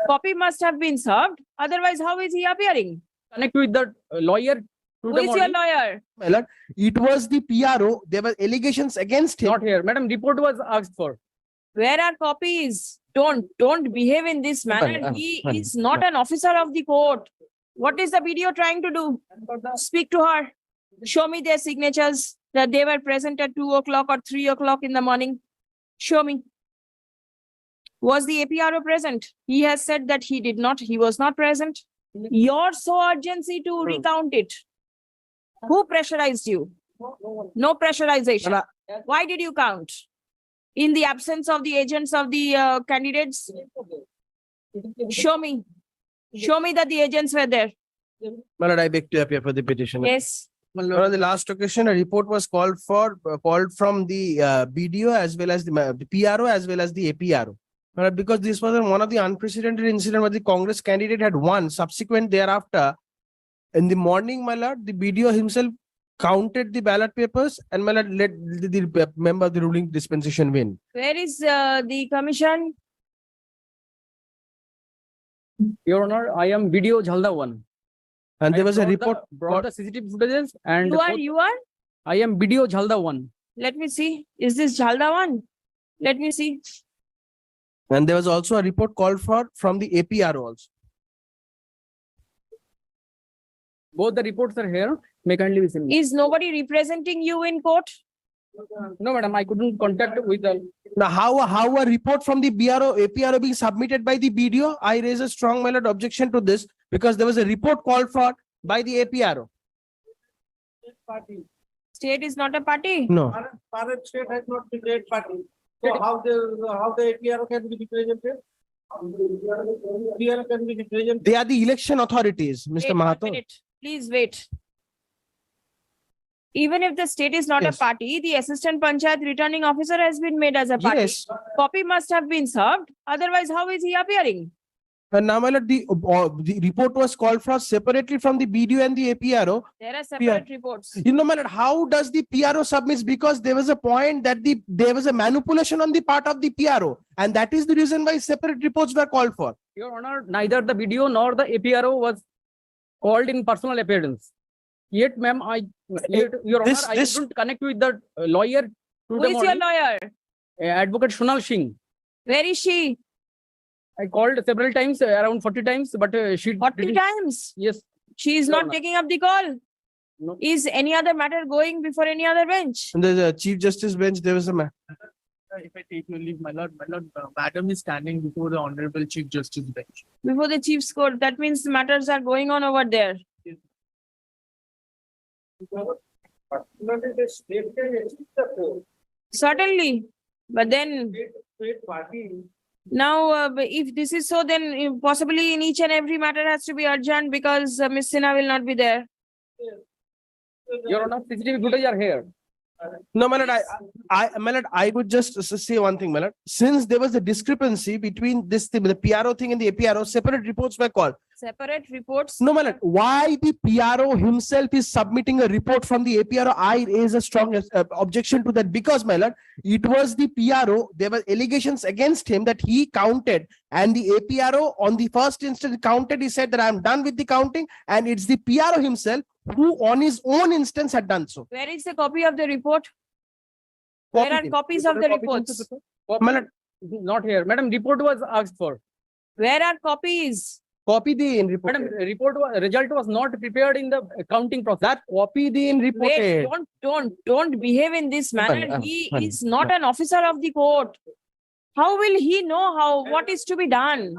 Copy must have been served. Otherwise, how is he appearing? Connect with the lawyer. Who is your lawyer? My lord, it was the PRO. There were allegations against him. Not here. Madam, report was asked for. Where are copies? Don't behave in this manner. He is not an officer of the court. What is the BDO trying to do? Speak to her. Show me their signatures that they were present at 2 o'clock or 3 o'clock in the morning. Show me. Was the APRO present? He has said that he did not. He was not present. Your so urgency to recount it. Who pressurized you? No pressurization. Why did you count? In the absence of the agents of the candidates? Show me. Show me that the agents were there. My lord, I beg to appear for the petition. Yes. My lord, on the last occasion, a report was called from the BDO as well as the PRO as well as the APRO. My lord, because this was one of the unprecedented incident where the Congress candidate had won. Subsequent thereafter, in the morning, my lord, the BDO himself counted the ballot papers and my lord let the member of the ruling dispensation win. Where is the commission? Your Honor, I am BDO Jhalda 1. And there I was a brought report. brought the CCTV footages and You are? I am BDO Jhalda 1. Let me see. Is this Jhalda one? Let me see. And there was also a report called for from the APRO also. Both the reports are here. May kindly be seen. Is nobody representing you in court? No, madam, I couldn't contact with the. Now, how a report from the APRO being submitted by the BDO? I raise a strong my lord objection to this because there was a report called for by the APRO. State is not a party. No. Current state has not been great party. So how the APRO can be represented? APRO can be represented. They are the election authorities, Mr. Wait 1 Mahato. minute. Please wait. Even if the state is not Yes. a party, the assistant panchayat returning officer has been made as a party. Yes. Copy must have been served. Otherwise, how is he appearing? And now, my lord, the report was called for separately from the BDO and the APRO. There are separate reports. You know, my lord, how does the PRO submit? Because there was a point that there was a manipulation on the part of the PRO. And that is the reason why separate reports were called for. Your Honor, neither the BDO nor the APRO was called in personal appearance. Yet, ma'am, Your Honor, I couldn't connect with the lawyer. Who is your lawyer? Advocate Shunal Singh. Where is she? I called several times, around 40 times, but she 40 didn't- times. Yes. She is Your not Honor. taking up the call. No. Is any other matter going before any other bench? And the Chief Justice bench, there was a If I take your leave, my lord, madam is standing before the Honorable Chief Justice bench. Before the chief's court. That means the matters are going on over there. The state can exit the court. Certainly. But then State party. now, if this is so, then possibly in each and every matter has to be urgent because Miss Sinha will not be there. Your Honor, CCTV footage are here. No, my lord, my lord, I would just say one thing, my lord. Since there was a discrepancy between this thing, the PRO thing and the APRO, separate reports were called. Separate reports. No, my lord, why the PRO himself is submitting a report from the APRO? I raise a strong objection to that because, my lord, it was the PRO. There were allegations against him that he counted, and the APRO on the first instance counted. He said that I am done with the counting, and it's the PRO himself who, on his own instance, had done so. Where is the copy of the report? Where are copies of the reports? My lord, Not here. Madam, report was asked for. Where are copies? copy the in report. Madam, result was not prepared in the counting process. That copy the in report. Wait, don't behave in this manner. He is not an officer of the court. How will he know what is to be done?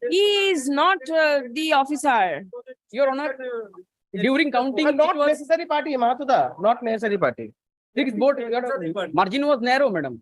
He is not the officer. Your Honor, during counting, Not it was necessary party, Mahatuda. Not necessary party. six vote. Margin was narrow, madam.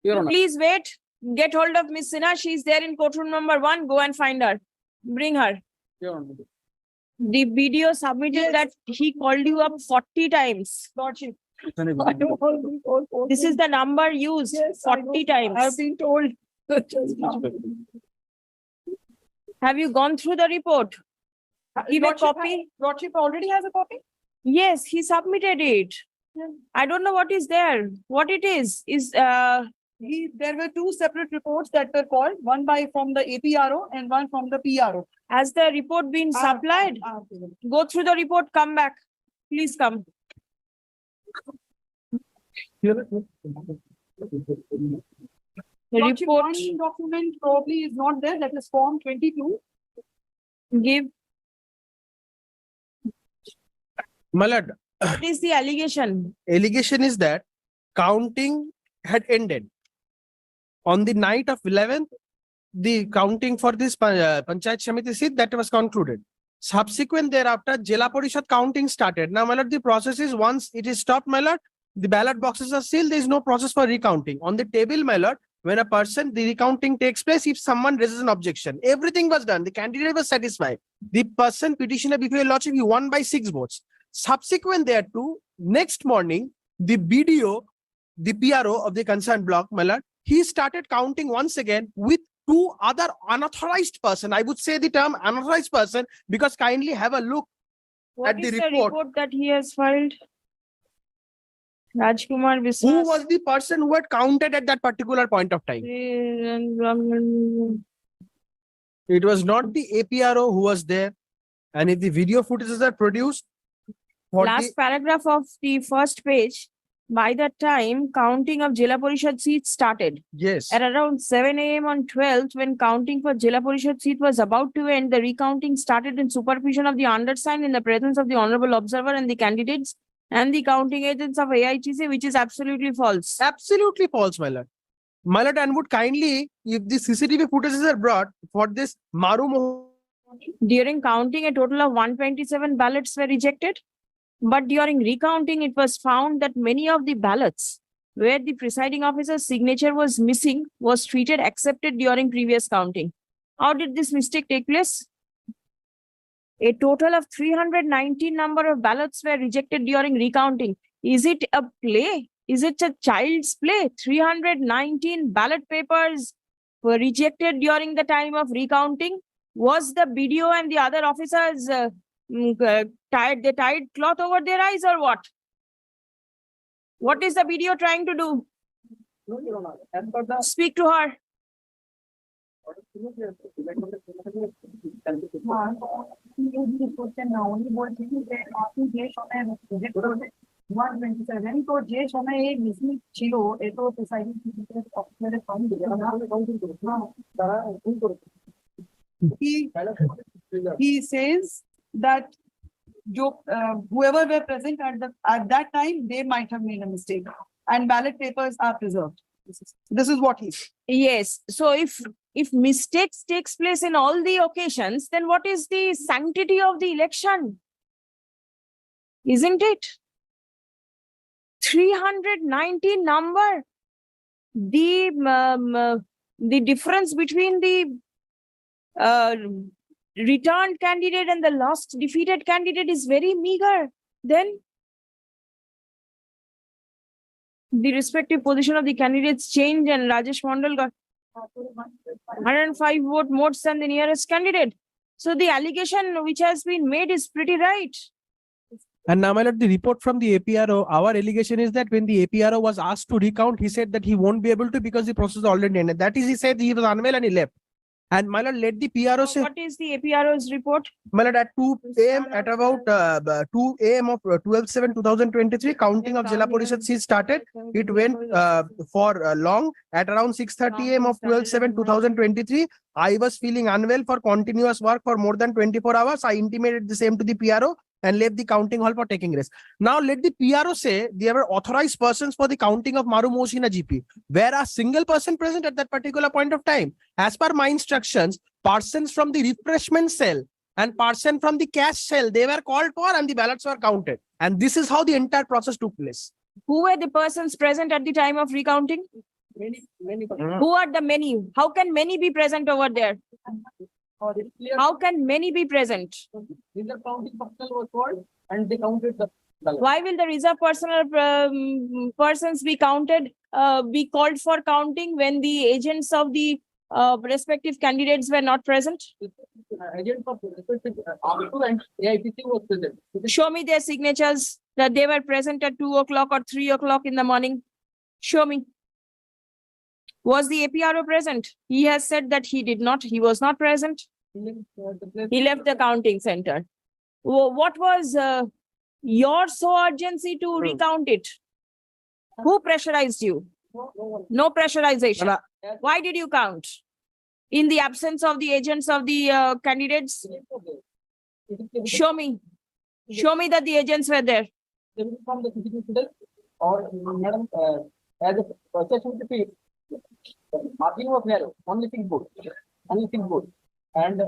Your Honor. Please wait. Get hold of Miss Sinha. She is there in courtroom number 1. Go and find her. Bring her. Your Honor. The video submitted that he called you up 40 times. This is the number used 40 times. I have been told. Have you gone through the report? Give a copy. Lordship already has a copy. Yes, he submitted it. I don't know what is there. What it is There were two separate reports that were called, one from the APRO and one from the PRO. Has the report been supplied? Go through the report, come back. Please come. The report, One document probably is not there, that is Form 22. give, My lord, what is the allegation? allegation is that counting had ended. On the night of 11th, the counting for this Panchayat Shamiti seat that was concluded. Subsequent thereafter, Jila Parishad counting started. Now, my lord, the process is once it is stopped, my lord, the ballot boxes are sealed. There is no process for recounting. On the table, my lord, when a person, the recounting takes place, if someone raises an objection, everything was done. The candidate was satisfied. The person petitioner before your lordship, he won by 6 votes. Subsequent thereto, next morning, the BDO, the PRO of the concerned block, my lord, he started counting once again with 2 other unauthorized person. I would say the term unauthorized person because kindly have a look. What At the is the report. report that he has filed? Rajkumar Biswas. Who was the person who had counted at that particular point of time? It was not the APRO who was there. And if the video footages are produced, for Last paragraph of the first page, by that time, counting of Jila Parishad seats started. yes, At around 7 a.m. on 12th, when counting for Jila Parishad seat was about to end, the recounting started in supervision of the undersigned in the presence of the honorable observer and the candidates and the counting agents of AITC, which is absolutely false. absolutely false, my lord. My lord, and would kindly, if the CCTV footages are brought for this Maru During counting, a total of 127 ballots were rejected. But during recounting, it was found that many of the ballots where the presiding officer's signature was missing was treated accepted during previous counting. How did this mistake take place? A total of 319 number of ballots were rejected during recounting. Is it a play? Is it a child's play? 319 ballot papers were rejected during the time of recounting. Was the BDO and the other officers tied cloth over their eyes or what? What is the BDO trying to do? No, Your Honor. As per the Speak to her. তো যে সময় এই missing ছিল এ তো presiding অফিসারের fine he says that whoever were present at that time, they might have made a mistake and ballot papers are preserved. This is what he said. Yes. So if mistakes takes place in all the occasions, then what is the sanctity of the election? Isn't it? 390 number. The difference between the returned candidate and the lost defeated candidate is very meager. Then the respective position of the candidates changed and Rajesh Mondal got 105 vote more than the nearest candidate. So the allegation which has been made is pretty right. And now, my lord, the report from the APRO, our allegation is that when the APRO was asked to recount, he said that he won't be able to because the process already ended. That is, he said he was unwell and he left. And my lord, let the PRO say, What is the APRO's report? my lord, at 2 a.m. at about 2 a.m. of 12/7/2023, counting of Jila Parishad seats started. It went for long. At around 6:30 a.m. of 12/7/2023, I was feeling unwell for continuous work for more than 24 hours. I intimated the same to the PRO and left the counting hall for taking rest. Now let the PRO say there were authorized persons for the counting of Maru Moshina GP. Where a single person present at that particular point of time. As per my instructions, persons from the refreshment cell and person from the cash cell, they were called for and the ballots were counted. And this is how the entire process took place. Who were the persons present at the time of recounting? many Who are the many? How can many be present over there? How can many be present? reserve counting personnel was called and they counted the ballot. Why will the reserve persons be counted, be called for counting when the agents of the respective candidates were not present? Agents of Calcutta and AITC was present. Show me their signatures that they were present at 2 o'clock or 3 o'clock in the morning. Show me. Was the APRO present? He has said that he was not present. He left the counting center. What was your so urgency to recount it? Who pressurized you? No pressurization. Why did you count? In the absence of the agents of the candidates? Show me. Show me that the agents were there. From the citizen or madam, as a session repeat, margin was narrow, only thing good, and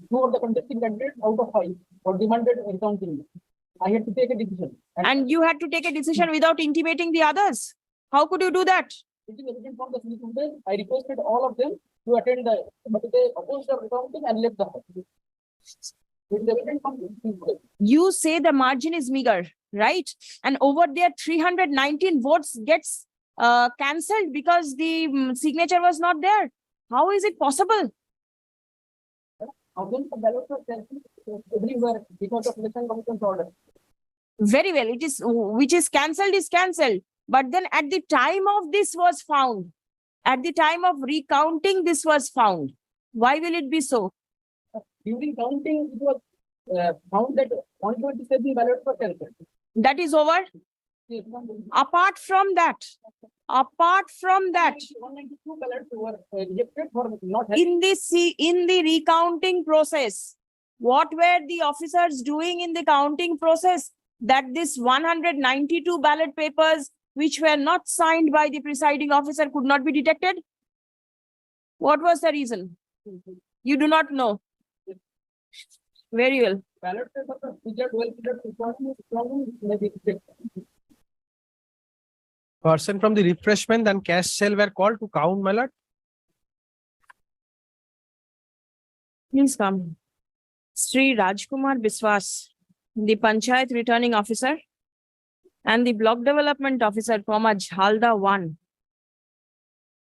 two of the contesting candidates out of 5 were demanded recounting. I had to take a decision. And you had to take a decision without intimating the others. How could you do that? It is evident from the citizen. I requested all of them to attend but they opposed the recounting and left the house. It is evident from the citizen. You say the margin is meager, right? And over there, 319 votes gets cancelled because the signature was not there. How is it possible? Against the ballot was cancelled everywhere because of election commission's order. Very well. It is which is cancelled is cancelled. But then at the time of this was found. At the time of recounting, this was found. Why will it be so? During counting, it was found that 127 ballots were cancelled. That is over. Apart from that, 192 ballots were rejected for not having. in the recounting process, what were the officers doing in the counting process that this 192 ballot papers which were not signed by the presiding officer could not be detected? What was the reason? You do not know. Very well. Ballot papers are featured well maybe rejected. Person from the refreshment and cash cell were called to count, my lord. Please come. Sri Rajkumar Biswas, the Panchayat returning officer and the block development officer, Jhalda 1,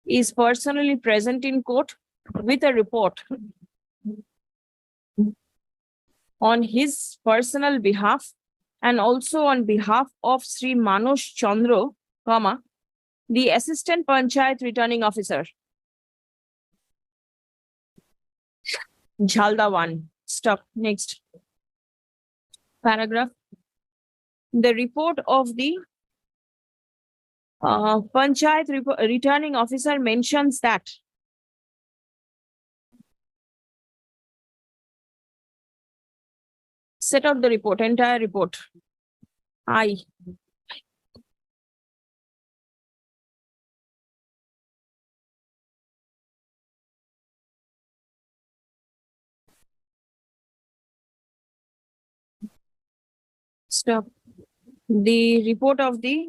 is personally present in court with a report on his personal behalf and also on behalf of Sri Manoj Chandra, the assistant Panchayat returning officer. Jhalda 1. Stop. Next. Paragraph. The report of the Panchayat returning officer mentions that set out the report, entire report. Stop. The report of the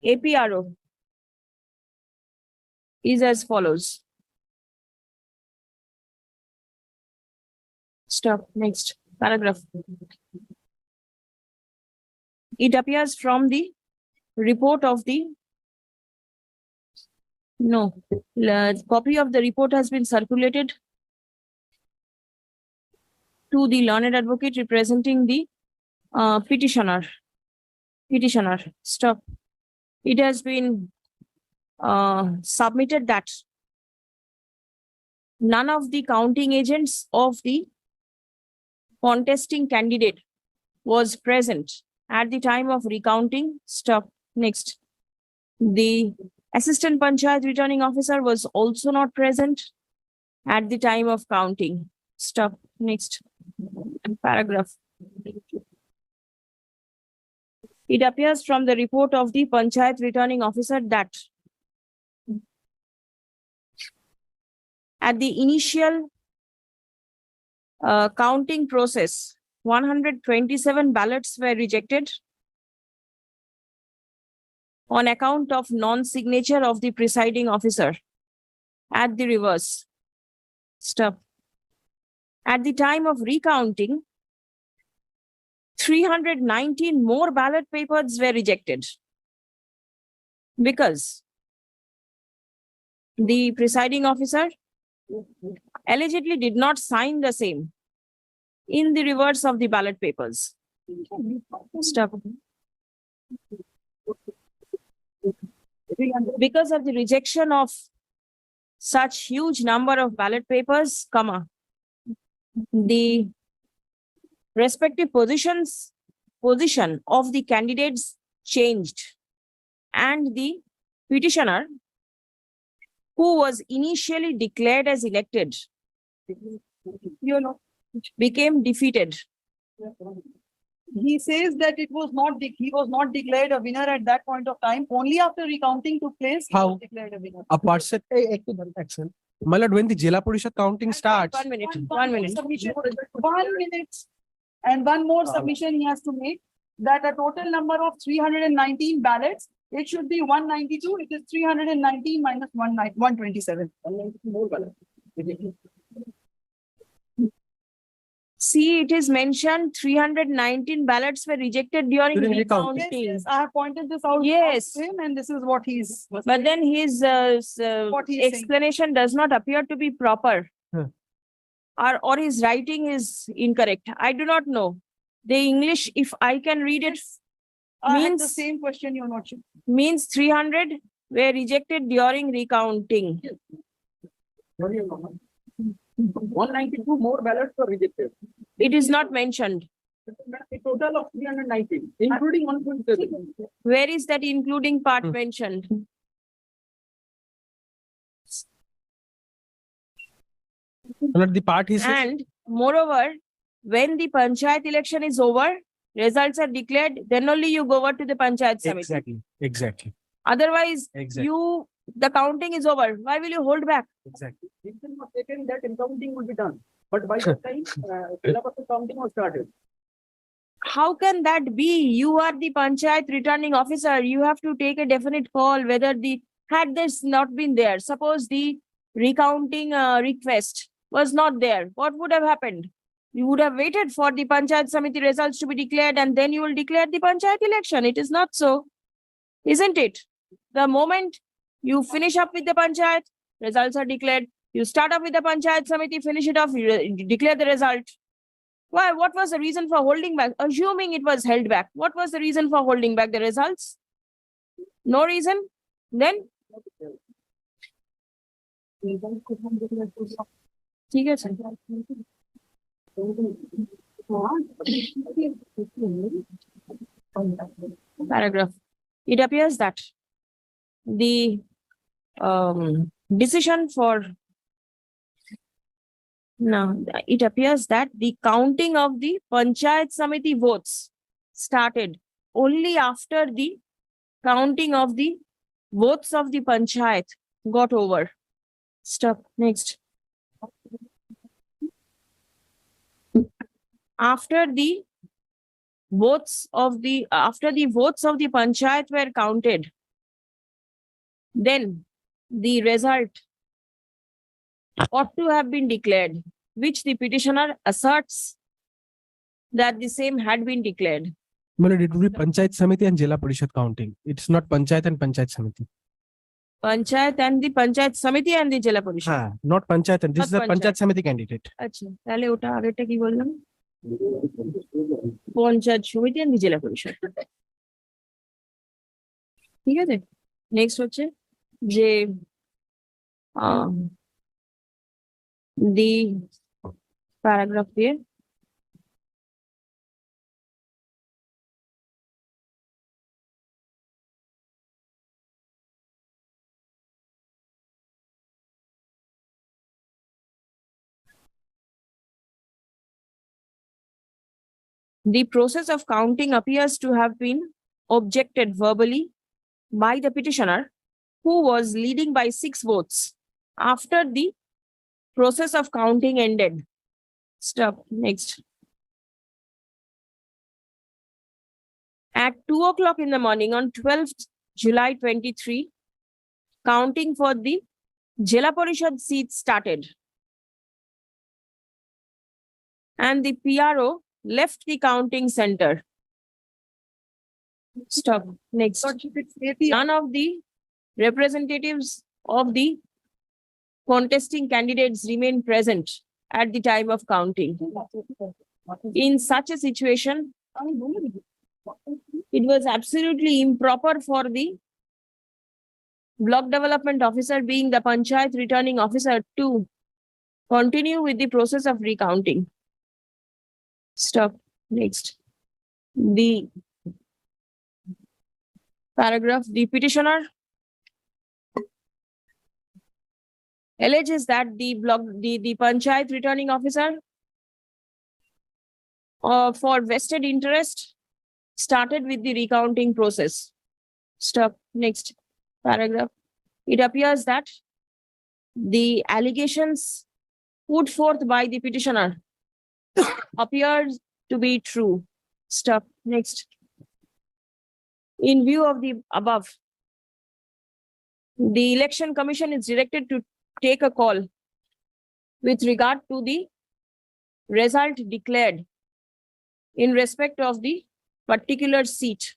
APRO is as follows. Stop. Next paragraph. It appears from the report of the copy of the report has been circulated to the learned advocate representing the petitioner. Stop. It has been submitted that none of the counting agents of the contesting candidate was present at the time of recounting. Stop. Next. The assistant Panchayat returning officer was also not present at the time of counting. Stop. Next. Paragraph. It appears from the report of the Panchayat returning officer that at the initial counting process, 127 ballots were rejected on account of non-signature of the presiding officer at the reverse. Stop. At the time of recounting, 319 more ballot papers were rejected because the presiding officer allegedly did not sign the same in the reverse of the ballot papers. Stop. Because of the rejection of such huge number of ballot papers, comma, the respective position of the candidates changed, and the petitioner, who was initially declared as elected, became defeated. He says that he was not declared a winner at that point of time. Only after recounting took place, he How? was declared a winner. A person, my lord, when the Jila Parishad counting starts, 1 minute, One 1 minute. submission, 1 minute. And one more submission he has to make, that a total number of 319 ballots, it should be 192, it is 319 minus 127. More balance. See, it is mentioned 319 ballots were rejected during During recounting. Yes, recounting. yes, I have pointed this out. Yes. to him, and this is what he's. But then his What he is saying. explanation does not appear to be proper. Huh. Or his writing is incorrect. I do not know. The English, if I can read it, I had the means- same question, your lordship. means 300 were rejected during recounting. 192 more ballots were rejected. It is not mentioned. A total of 319, including 127. Where is that including part Hmm. mentioned? my lord, the part he says, And moreover, when the panchayat election is over, results are declared, then only you go over to the panchayat committee. exactly. Otherwise, Exactly. the counting is over. Why will you hold back? Exactly. Decision was taken that counting will be done. But by that time, syllabus of counting was started. How can that be? You are the panchayat returning officer. You have to take a definite call whether had this not been there, suppose the recounting request was not there, what would have happened? You would have waited for the panchayat samiti results to be declared, and then you will declare the panchayat election. It is not so, isn't it? The moment you finish up with the panchayat, results are declared. You start up with the panchayat samiti, finish it off, you declare the result. Why? What was the reason for holding back? Assuming it was held back, what was the reason for holding back the results? No reason? Then? ठीक है sir. Paragraph. It appears that the decision for it appears that the counting of the panchayat samiti votes started only after the counting of the votes of the panchayat got over. Stop. Next. After the votes of the panchayat were counted, then the result ought to have been declared, which the petitioner asserts that the same had been declared. My lord, it will be Panchayat Samiti and Jila Parishad counting. It's not Panchayat and Panchayat Samiti. Panchayat and the Panchayat Samiti and the Jila Parishad. Not Panchayat. And this Not is a Panchayat Samiti candidate. আচ্ছা তাহলে ওটা আগেরটা কি বললাম? পঞ্চায়েত সমিতি and the জেলা পরিষদ। ঠিক আছে, নেক্সট হচ্ছে যে the paragraph here. The process of counting appears to have been objected verbally by the petitioner, who was leading by 6 votes after the process of counting ended. Stop. Next. At 2 o'clock in the morning on 12th July 23, counting for the Jila Parishad seats started. And the PRO left the counting center. Stop. Next. None of the representatives of the contesting candidates remain present at the time of counting. In such a situation, it was absolutely improper for the block development officer being the panchayat returning officer to continue with the process of recounting. Stop. Next. The paragraph, the petitioner alleges that the panchayat returning officer for vested interest started with the recounting process. Stop. Next paragraph. It appears that the allegations put forth by the petitioner appears to be true. Stop. Next. In view of the above, the Election Commission is directed to take a call with regard to the result declared in respect of the particular seat.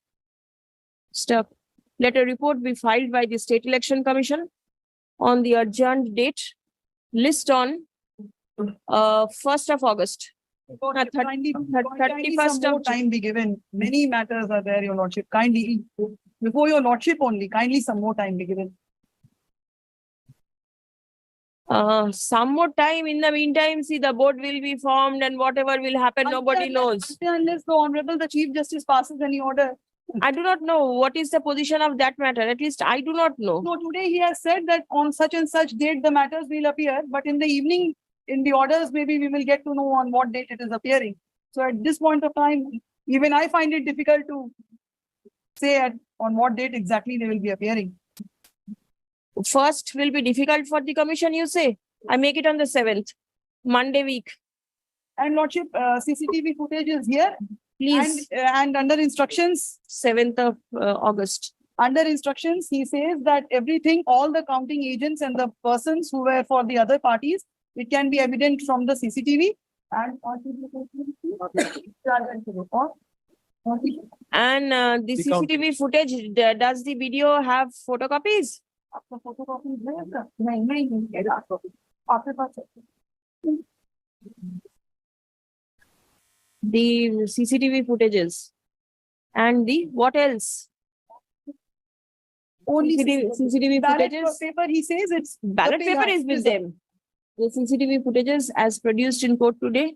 Stop. Let a report be filed by the State Election Commission on the adjourned date list on 1st of August. Lordship, kindly 31st some more of time be given. Many matters are there, your lordship. Kindly, before your lordship only, kindly some more time be given. Some more time. In the meantime, see, the board will be formed and whatever will happen, nobody knows. Unless the Honorable the Chief Justice passes any order. I do not know what is the position of that matter. At least I do not know. No, today he has said that on such and such date the matters will appear, but in the evening, in the orders, maybe we will get to know on what date it is appearing. So at this point of time, even I find it difficult to say on what date exactly they will be appearing. First will be difficult for the commission, you say. I make it on the 7th, Monday week. And lordship, CCTV footage is here. Please, And under instructions, 7th of August. under instructions, he says that everything, all the counting agents and the persons who were for the other parties, it can be evident from the CCTV and And the CCTV footage, does the BDO have photocopies? The CCTV footages. And the what else? only CCTV ballot footages. paper, he says it's Ballot the paper pay- is with them. The CCTV footages as produced in court today